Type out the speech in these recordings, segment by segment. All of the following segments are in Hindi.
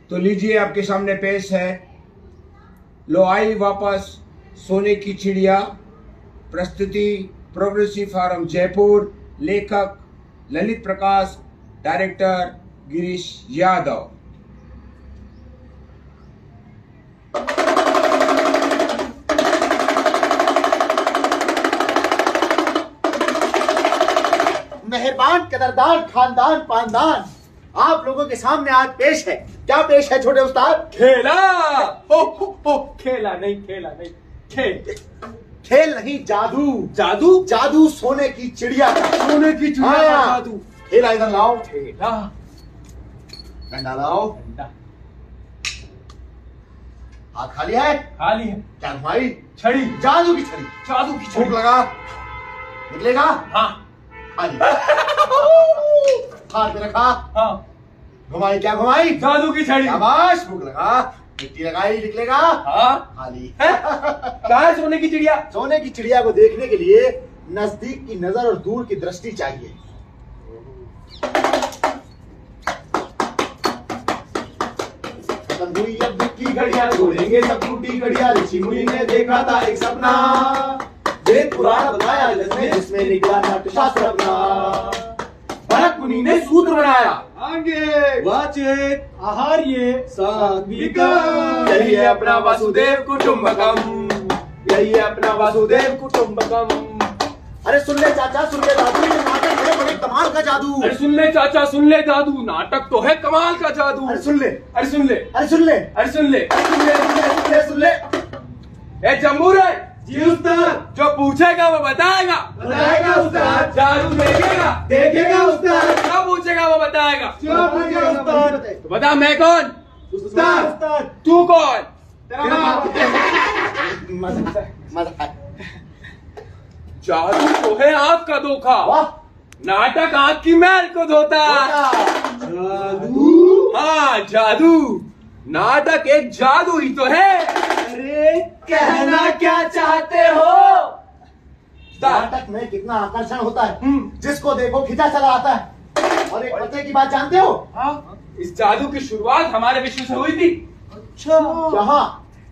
तो लीजिए आपके सामने पेश है लो आई वापस सोने की चिड़िया। प्रस्तुति प्रोग्रेसिव फार्म जयपुर। लेखक ललित प्रकाश, डायरेक्टर गिरीश यादव। मेहरबान, कदरदान, खानदान, पानदान, आप लोगों के सामने आज पेश है। क्या पेश है छोटे उस्ताद? खेला। हो खेला नहीं, खेल। खेल नहीं, जादू। जादू? जादू सोने की चिड़िया का। सोने की चिड़िया का हाँ। जादू। खेला इधर लाओ। खेला। डंडा लाओ। डंडा। हाथ खाली है? खाली है। क्या घुमाई? छड़ी। जादू की छड़ी। जादू की फूक छड़ी। लगा, निकलेगा? हाँ। खाली। हाथ में रखा, हाँ। घुमाई। क्या घुमाई? जादू की छड़ी। शाबाश। फूक लगा, मिट्टी लगाई, निकलेगा? हाँ। खाली। क्या है सोने की चिड़िया? सोने की चिड़िया को देखने के लिए नजदीक की नजर और दूर की दृष्टि चाहिए। खत्म हुई अब की घड़ियां, बोलेंगे सब टूटी घड़ियां। ऋषि मुनि ने देखा था एक सपना, वेद पुराण बताया जिसमें निकला नाट्यशास्त्र अपना। भरत मुनि ने सूत्र बनाया, आगे वाचे आहार्य सात्विकम्। यही है अपना वासुदेव कुटुंबकम, यही है अपना वासुदेव कुटुंबकम। अरे सुन ले चाचा, सुन ले दादू, ये नाटक है बड़े कमाल का जादू। अरे सुन ले चाचा, सुन ले दादू, नाटक तो है कमाल का जादू। अरे सुन ले, अरे सुन ले, अरे सुन ले, अरे सुन ले, सुन ले, सुन ले, सुन ले, सुन ले। ए जम्बूर है जी उस्ताद। जो पूछेगा वो बताएगा। बताएगा उस्ताद। जादू देखेगा। देखेगा उस्ताद। जो पूछेगा वो बताएगा। जो पूछेगा उस्ताद। तो बता मैं कौन? उस्ताद। तू कौन? तेरा बाप। मजा। जादू तो है आँख का धोखा, वाह। नाटक आँख की मैल को धोता। जादू। हाँ जादू, नाटक एक जादू ही तो है। अरे कहना क्या चाहते हो? नाटक में कितना आकर्षण होता है, जिसको देखो खिंचा चला आता है। और एक पते की बात जानते हो? हाँ, इस जादू की शुरुआत हमारे विश्व से हुई थी। जहाँ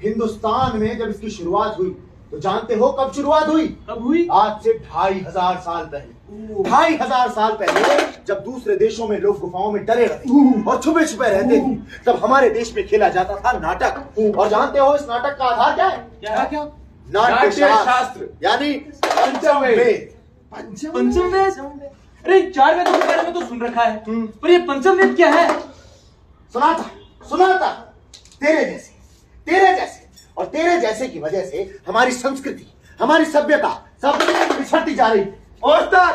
हिंदुस्तान में जब इसकी शुरुआत हुई, तो जानते हो कब शुरुआत हुई? कब हुई? आज से 2500 साल पहले। 2500 साल पहले जब दूसरे देशों में लोग गुफाओं में डरे रहते और छुपे छुपे रहते थे, तब हमारे देश में खेला जाता था नाटक। और जानते हो इस नाटक का आधार क्या है? क्या? नाट्य शास्त्र, यानी पंचम वेद। पंचम वेद? अरे चार वेदों के बारे में तो सुन रखा है, पर ये पंचम वेद क्या है? सुना था तेरे जैसे और तेरे जैसे की वजह से हमारी संस्कृति, हमारी सभ्यता सब पिछड़ती जा रही। उस्ताद,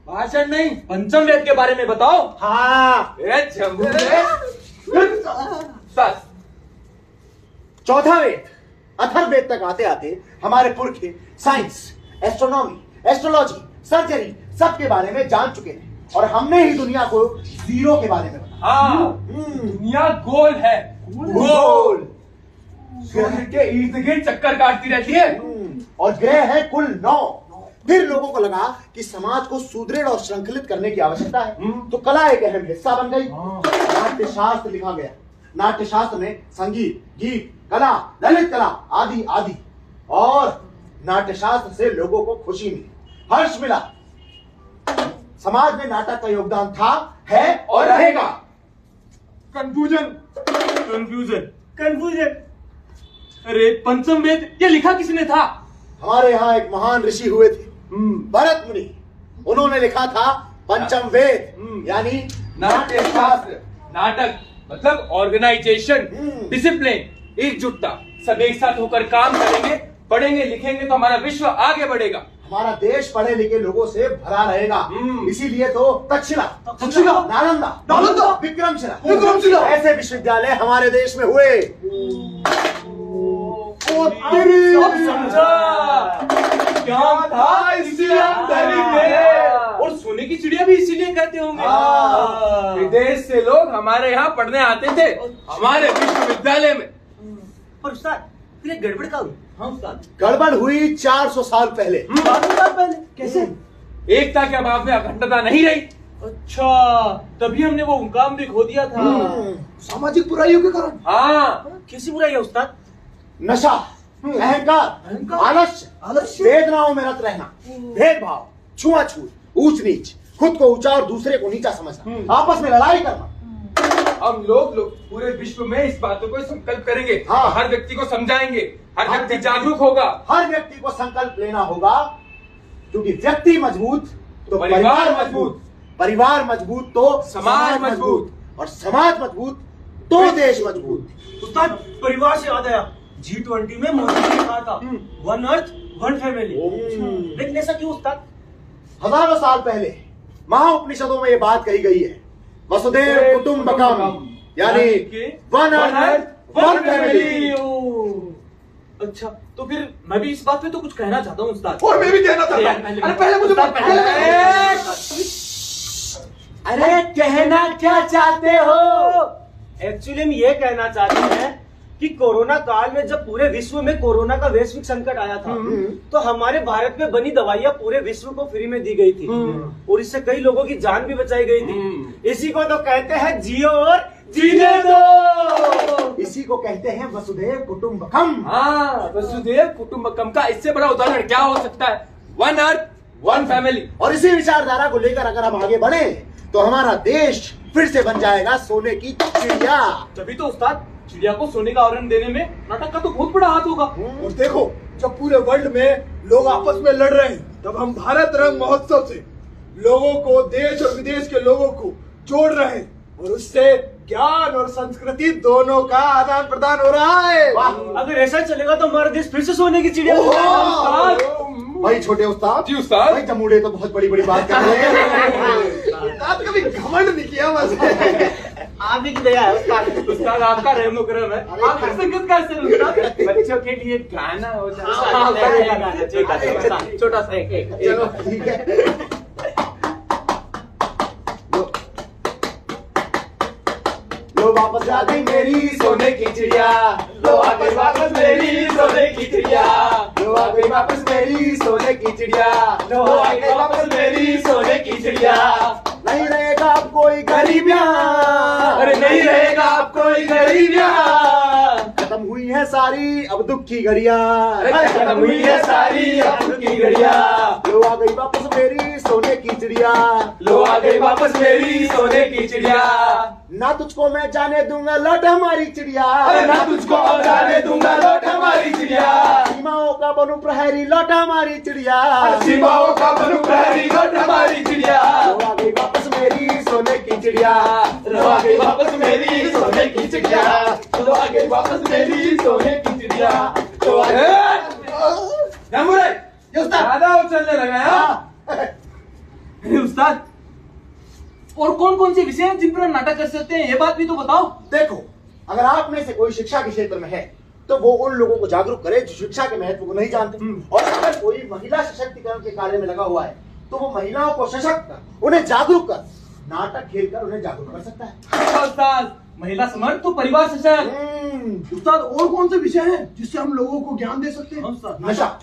भाषण नहीं, पंचम वेद के बारे में बताओ। हाँ। ए जम्बूर है। बस। चौथा वेद अथर्ववेद तक आते आते हमारे पुरखे साइंस, एस्ट्रोनॉमी, एस्ट्रोलॉजी, सर्जरी सबके बारे में जान चुके थे। और हमने ही दुनिया को जीरो के बारे में बताया। हाँ, दुनिया गोल है। गोल। सूर्य के इर्द गिर्द चक्कर काटती रहती है। और ग्रह है कुल 9। फिर लोगों को लगा कि समाज को सुदृढ़ और श्रृंखलित करने की आवश्यकता है, तो कला एक अहम हिस्सा बन गई। नाट्य शास्त्र लिखा गया। नाट्य शास्त्र में संगीत, गीत, कला, ललित कला आदि आदि। और नाट्य शास्त्र से लोगों को खुशी मिली, हर्ष मिला। समाज में नाटक का योगदान था, है और रहेगा। कंफ्यूजन। अरे पंचम वेद ये लिखा किसने था? हमारे यहाँ एक महान ऋषि हुए थे, भरत मुनि। उन्होंने लिखा था पंचम वेद, यानी नाट्य शास्त्र। नाटक मतलब ऑर्गेनाइजेशन, डिसिप्लिन, एकजुटता। सब एक साथ होकर काम करेंगे, पढ़ेंगे लिखेंगे तो हमारा विश्व आगे बढ़ेगा। हमारा देश पढ़े लिखे लोगों से भरा रहेगा। इसीलिए तो तक्षशिला, नालंदा, विक्रमशिला ऐसे विश्वविद्यालय हमारे देश में हुए। सब समझा। क्या था इसीलिए हम धनी थे। और सोने की चिड़िया भी इसीलिए कहते होंगे। विदेश से लोग हमारे यहाँ पढ़ने आते थे, हमारे विश्वविद्यालय में। पर उस्ताद फिर एक गड़बड़ का हुई। हाँ उस्ताद, गड़बड़ हुई 400 साल पहले। 400 साल पहले? कैसे? एकता के अभाव में अखंडता नहीं रही। अच्छा, तभी हमने वो मुकाम भी खो दिया था। सामाजिक बुराइयों के कारण। हाँ, कैसी बुराई है उस्ताद? नशा, अहंकार, आलस्य, वेदनाओं में रत रहना, भेदभाव, छुआछूत, ऊंच नीच, खुद को ऊंचा और दूसरे को नीचा समझना, आपस में लड़ाई करना। हम लोग पूरे विश्व में इस बातों को संकल्प करेंगे। हाँ। हर व्यक्ति को समझाएंगे, हर व्यक्ति जागरूक होगा। हर व्यक्ति को संकल्प लेना होगा, क्योंकि व्यक्ति मजबूत तो परिवार मजबूत, परिवार मजबूत तो समाज मजबूत, और समाज मजबूत तो देश मजबूत। उस्ताद, परिवार से याद आया, G20 में मोदी ने कहा था, वन अर्थ वन फैमिली। लेकिन ऐसा क्यों उस्ताद? हजारों साल पहले महाउपनिषदों में ये बात कही गई है, वसुधैव कुटुंबकम, यानी वन अर्थ वन फैमिली। अच्छा, तो फिर मैं भी इस बात पे तो कुछ कहना चाहता हूँ उस्ताद। और मैं भी कहना चाहता हूँ। अरे पहले मुझे अरे कहना क्या चाहते हो? एक्चुअली हम ये कहना चाहते हैं कि कोरोना काल में जब पूरे विश्व में कोरोना का वैश्विक संकट आया था, तो हमारे भारत में बनी दवाइयाँ पूरे विश्व को फ्री में दी गई थी और इससे कई लोगों की जान भी बचाई गई थी। इसी को तो कहते हैं जियो और जीने दो। इसी को कहते हैं वसुधैव कुटुंबकम। हाँ, वसुधैव कुटुंबकम का इससे बड़ा उदाहरण क्या हो सकता है? One earth one family. और इसी विचारधारा को लेकर अगर हम आगे बढ़े तो हमारा देश फिर से बन जाएगा सोने की चिड़िया। तभी तो उस्ताद, चिड़िया को सोने का आवरण देने में नाटक का तो बहुत बड़ा हाथ होगा। और देखो, जब पूरे वर्ल्ड में लोग आपस में लड़ रहे हैं, तब हम भारत रंग महोत्सव से लोगों को, देश और विदेश के लोगों को जोड़ रहे हैं और उससे ज्ञान और संस्कृति दोनों का आदान प्रदान हो रहा है। अगर ऐसा चलेगा तो हमारा देश फिर से सोने की चिड़िया हो जाएगा। भाई छोटे उस्ताद, जी उस्ताद। भाई जमूड़े तो बहुत बड़ी बड़ी बात कर रहे हैं। उस्ताद कभी घमंड नहीं किया बस। आप ही की दया है उस्ताद। उस्ताद आपका रहमो करम है। आप हर संगत का असर उस्ताद। बच्चों के लिए गाना हो जाए, छोटा सा एक। चलो ठीक है। लो वापस आ गई मेरी सोने की चिड़िया, लो आ गई वापस मेरी सोने की चिड़िया, लो आ गई वापस मेरी सोने की चिड़िया, लो आ गई वापस मेरी सोने की चिड़िया। नहीं रहेगा अब कोई गरीबियां, अरे नहीं रहेगा अब कोई गरीबियां। खत्म हुई है सारी अब दुख की घड़ियां, खत्म हुई है सारी अब दुख की घड़ियां। लो आ गई वापस मेरी सोने की चिड़िया, लो आ गई वापस मेरी सोने की चिड़िया। ना तुझको मैं जाने दूंगा लौट हमारी चिड़िया, अरे ना तुझको जाने दूंगा लौट हमारी चिड़िया। सीमाओं का बनू प्रहरी लौट हमारी चिड़िया, सीमाओं का बनू प्रहरी लौट हमारी चिड़िया। लो आ गई वापस मेरी सोने की चिड़िया, लो आ गई वापस मेरी सोने की चिड़िया, लो आ गई वापस मेरी सोने की चिड़िया। तो ज्यादा उछलने लगा है। उस्ताद, और कौन कौन से विषय हैं जिन पर हम नाटक कर सकते हैं, ये बात भी तो बताओ। देखो, अगर आप में से कोई शिक्षा के क्षेत्र में है तो वो उन लोगों को जागरूक करे जो शिक्षा के महत्व को नहीं जानते, और अगर कोई महिला सशक्तिकरण के कार्य में लगा हुआ है तो वो महिलाओं को सशक्त कर, उन्हें जागरूक कर, नाटक खेलकर उन्हें जागरूक कर सकता है। उस्ताद, महिला समर्थ तो परिवार सशक्त। उस्ताद, और कौन से विषय हैं जिससे हम लोगों को ज्ञान दे सकते हैं? नशा,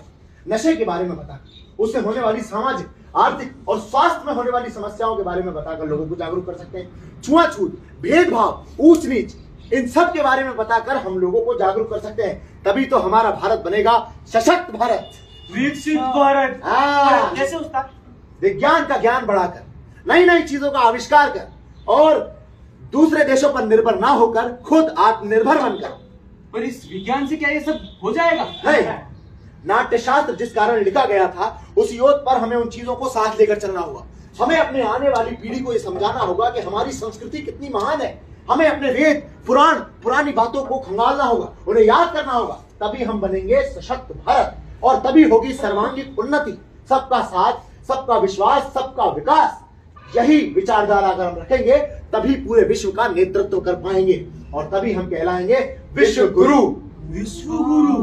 नशे के बारे में बताकर उससे होने वाली सामाजिक, आर्थिक और स्वास्थ्य में होने वाली समस्याओं के बारे में बताकर लोगों को जागरूक कर सकते हैं। छुआछूत, भेदभाव, ऊंच नीच, इन सब के बारे में बताकर हम लोगों को जागरूक कर सकते हैं। तभी तो हमारा भारत बनेगा सशक्त भारत, विकसित भारत। कैसे उस्ताद? विज्ञान का ज्ञान बढ़ाकर, नई नई चीजों का आविष्कार कर और दूसरे देशों पर निर्भर ना होकर खुद आत्मनिर्भर बनकर। पर इस विज्ञान से क्या ये सब हो जाएगा? नहीं, नाट्यशास्त्र जिस कारण लिखा गया था उस योग पर हमें उन चीजों को साथ लेकर चलना होगा। हमें अपने आने वाली पीढ़ी को यह समझाना होगा कि हमारी संस्कृति कितनी महान है। हमें अपने वेद, पुराण, पुरानी बातों को खंगालना होगा, उन्हें याद करना होगा। तभी हम बनेंगे सशक्त भारत और तभी होगी सर्वांगीण उन्नति। सबका साथ, सबका विश्वास, सबका विकास, यही विचारधारा अगर हम रखेंगे तभी पूरे विश्व का नेतृत्व कर पाएंगे और तभी हम कहलाएंगे विश्व गुरु। विश्व गुरु।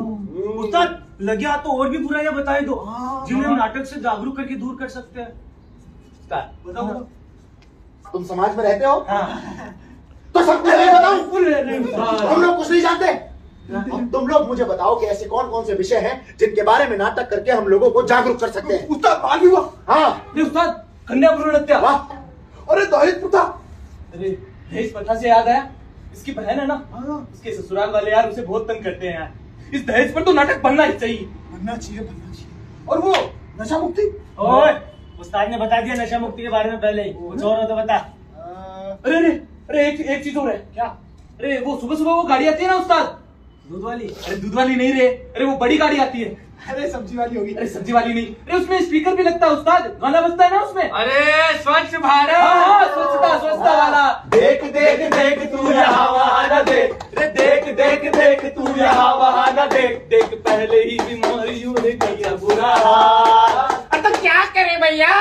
उस्ताद, लगे हाथ तो और भी बुराइयां बताए दो जिन्हें हम नाटक से जागरूक करके दूर कर सकते हैं। बताओ। तुम समाज में रहते हो तो सबको नहीं बताऊं? तुम लोग कुछ नहीं जानते। अब तुम लोग मुझे बताओ कि ऐसे कौन कौन से विषय हैं जिनके बारे में नाटक करके हम लोगों को जागरूक कर सकते हैं। उस्ताद, बाल विवाह। हाँ उस्ताद, कन्या भ्रूण हत्या। वाह, अरे दहेज प्रथा। अरे दहेज प्रथा से याद आया, इसकी बहन है ना, उसके ससुराल वाले यार उसे बहुत तंग करते हैं यार। इस दहेज पर तो नाटक बनना ही चाहिए। बनना चाहिए। और वो नशा मुक्ति। ओए, उस्ताद ने बता दिया नशा मुक्ति के बारे में पहले ही। कुछ और हो तो बता। अरे अरे अरे एक चीज और है। क्या? अरे वो सुबह सुबह वो गाड़ी आती है ना उस्ताद, दूध वाली। अरे दूध वाली नहीं रे, अरे वो बड़ी गाड़ी आती है। अरे सब्जी वाली होगी। अरे सब्जी वाली नहीं, अरे उसमें स्पीकर भी लगता है उस्ताद, गाना बजता है ना उसमें। अरे स्वच्छ भारत। हाँ, स्वच्छता वाला। देख देख देख तू यहाँ वहाँ न देख, रे देख देख देख तू यहाँ वहाँ न देख, देख पहले ही बीमारियों ने किया बुरा हाल। तो क्या करे भैया?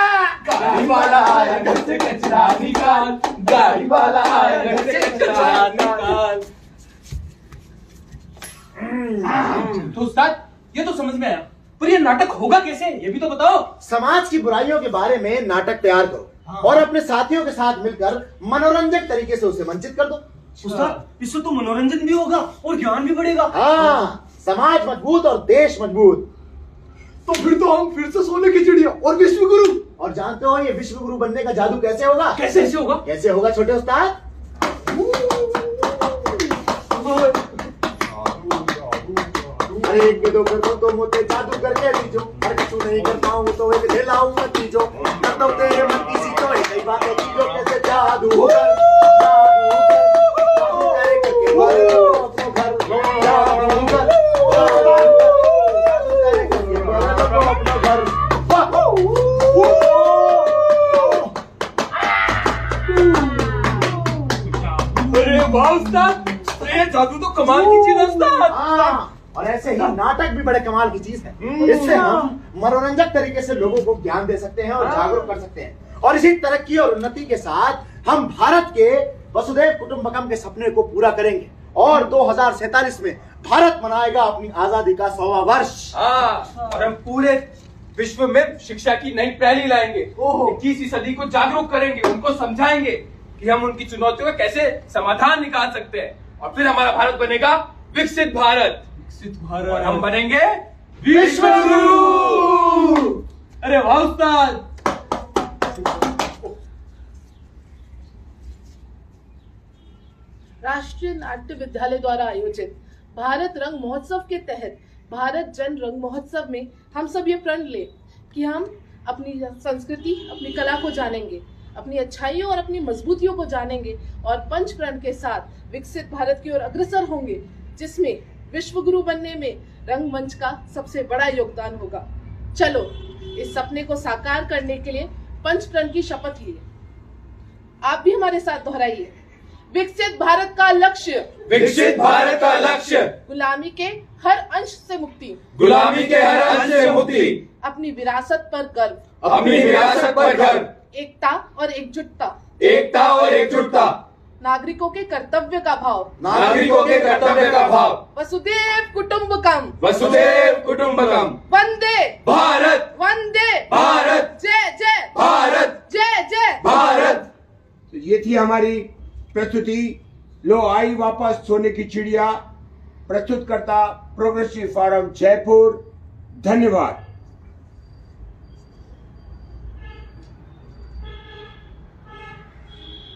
गाड़ी वाला आया घर से कचरा निकाल, गाड़ी वाला आया घर से कचरा निकाल। तो उस्ताद ये तो समझ में आया, पर ये नाटक होगा कैसे, ये भी तो बताओ। समाज की बुराइयों के बारे में नाटक तैयार करो और अपने साथियों के साथ मिलकर मनोरंजक तरीके से उसे वंचित कर दो। उस्ताद इससे तो मनोरंजन भी होगा और ज्ञान भी बढ़ेगा। हाँ, समाज मजबूत और देश मजबूत। तो फिर तो हम फिर से सोने की चिड़िया और विश्व गुरु। और जानते हो ये विश्व गुरु बनने का जादू कैसे होगा? कैसे होगा? कैसे होगा छोटे उस्ताद? अरे एक दो कर दो मोते जादू करके दीजो, हर कुछ नहीं कर पाऊं तो एक दे लाऊंगा तीजो, कर दो तेरे मन की सी तो एक ही बात है तीजो, कैसे जादू कर करके बोलो अपनो घर, जादू कर करके बोलो अपनो घर। अरे वाह उस्ताद, ये जादू तो कमाल की चीज है उस्ताद। हाँ, और ऐसे ही नाटक भी बड़े कमाल की चीज है। इससे हम मनोरंजक तरीके से लोगों को ज्ञान दे सकते हैं और जागरूक कर सकते हैं, और इसी तरक्की और उन्नति के साथ हम भारत के वसुधैव कुटुंबकम के सपने को पूरा करेंगे और 2047 में भारत मनाएगा अपनी आजादी का 100वां वर्ष। हाँ, और हम पूरे विश्व में शिक्षा की नई प्रणाली लाएंगे, 21वीं सदी को जागरूक करेंगे, उनको समझाएंगे कि हम उनकी चुनौतियों का कैसे समाधान निकाल सकते हैं, और फिर हमारा भारत बनेगा विकसित भारत। और हम बनेंगे विश्व गुरु। अरे वाह उस्ताद। राष्ट्रीय नाट्य विद्यालय द्वारा आयोजित भारत रंग महोत्सव के तहत भारत जन रंग महोत्सव में हम सब ये प्रण ले कि हम अपनी संस्कृति, अपनी कला को जानेंगे, अपनी अच्छाइयों और अपनी मजबूतियों को जानेंगे और पंच प्रण के साथ विकसित भारत की ओर अग्रसर होंगे, जिसमें विश्व गुरु बनने में रंगमंच का सबसे बड़ा योगदान होगा। चलो इस सपने को साकार करने के लिए पंच प्रण की शपथ लिए। आप भी हमारे साथ दोहराइए। विकसित भारत का लक्ष्य, विकसित भारत का लक्ष्य, गुलामी के हर अंश से मुक्ति, गुलामी के हर अंश से मुक्ति, अपनी विरासत पर गर्व, अपनी विरासत पर गर्व, एकता और एकजुटता, एकता और एकजुटता, नागरिकों के कर्तव्य का भाव, नागरिकों के कर्तव्य का भाव, वसुधैव कुटुंबकम, वसुधैव कुटुंबकम, वंदे भारत, वंदे भारत, जय जय भारत, जय जय भारत। तो ये थी हमारी प्रस्तुति। लो आई वापस सोने की चिड़िया, प्रस्तुत करता प्रोग्रेसिव फोरम जयपुर। धन्यवाद।